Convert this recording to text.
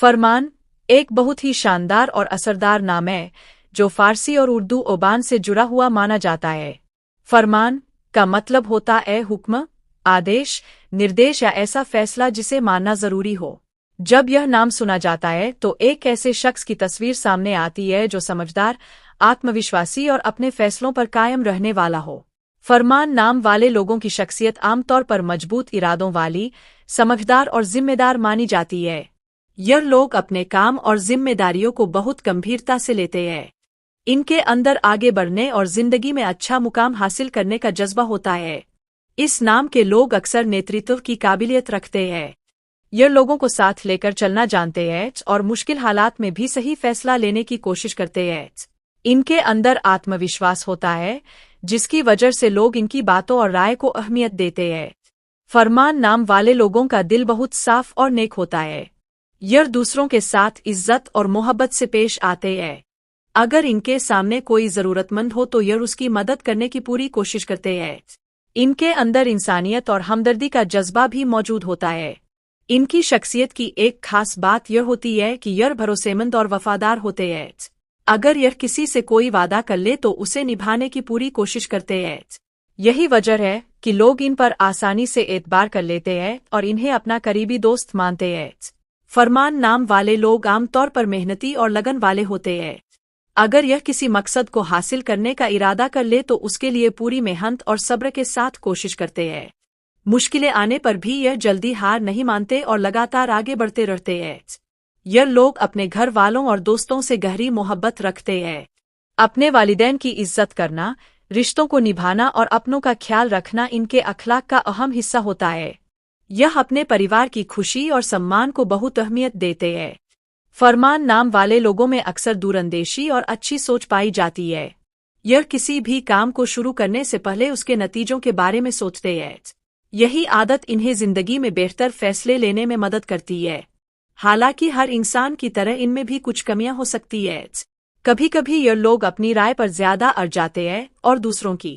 फरमान एक बहुत ही शानदार और असरदार नाम है जो फारसी और उर्दू ज़बान से जुड़ा हुआ माना जाता है। फरमान का मतलब होता है हुक्म, आदेश, निर्देश या ऐसा फैसला जिसे मानना जरूरी हो। जब यह नाम सुना जाता है तो एक ऐसे शख्स की तस्वीर सामने आती है जो समझदार, आत्मविश्वासी और अपने फैसलों पर कायम रहने वाला हो। फरमान नाम वाले लोगों की शख्सियत आमतौर पर मजबूत इरादों वाली, समझदार और जिम्मेदार मानी जाती है। यह लोग अपने काम और जिम्मेदारियों को बहुत गंभीरता से लेते हैं। इनके अंदर आगे बढ़ने और जिंदगी में अच्छा मुकाम हासिल करने का जज्बा होता है। इस नाम के लोग अक्सर नेतृत्व की काबिलियत रखते हैं। यह लोगों को साथ लेकर चलना जानते हैं और मुश्किल हालात में भी सही फैसला लेने की कोशिश करते हैं। इनके अंदर आत्मविश्वास होता है जिसकी वजह से लोग इनकी बातों और राय को अहमियत देते हैं। फरमान नाम वाले लोगों का दिल बहुत साफ और नेक होता है। यह दूसरों के साथ इज्जत और मोहब्बत से पेश आते हैं। अगर इनके सामने कोई जरूरतमंद हो तो यह उसकी मदद करने की पूरी कोशिश करते हैं। इनके अंदर इंसानियत और हमदर्दी का जज्बा भी मौजूद होता है। इनकी शख्सियत की एक खास बात यह होती है कि यह भरोसेमंद और वफादार होते हैं। अगर यह किसी से कोई वादा कर ले तो उसे निभाने की पूरी कोशिश करते हैं। यही वजह है कि लोग इन पर आसानी से एतबार कर लेते हैं और इन्हें अपना करीबी दोस्त मानते हैं। फरमान नाम वाले लोग आमतौर पर मेहनती और लगन वाले होते हैं। अगर यह किसी मकसद को हासिल करने का इरादा कर ले तो उसके लिए पूरी मेहनत और सब्र के साथ कोशिश करते हैं। मुश्किलें आने पर भी यह जल्दी हार नहीं मानते और लगातार आगे बढ़ते रहते हैं। यह लोग अपने घर वालों और दोस्तों से गहरी मोहब्बत रखते हैं। अपने वालिदैन की इज्जत करना, रिश्तों को निभाना और अपनों का ख्याल रखना इनके अखलाक का अहम हिस्सा होता है। यह अपने परिवार की खुशी और सम्मान को बहुत अहमियत देते हैं। फरमान नाम वाले लोगों में अक्सर दूरंदेशी और अच्छी सोच पाई जाती है। यह किसी भी काम को शुरू करने से पहले उसके नतीजों के बारे में सोचते हैं। यही आदत इन्हें जिंदगी में बेहतर फैसले लेने में मदद करती है। हालांकि हर इंसान की तरह इनमें भी कुछ कमियां हो सकती हैं। कभी कभी यह लोग अपनी राय पर ज्यादा अड़ जाते हैं और दूसरों की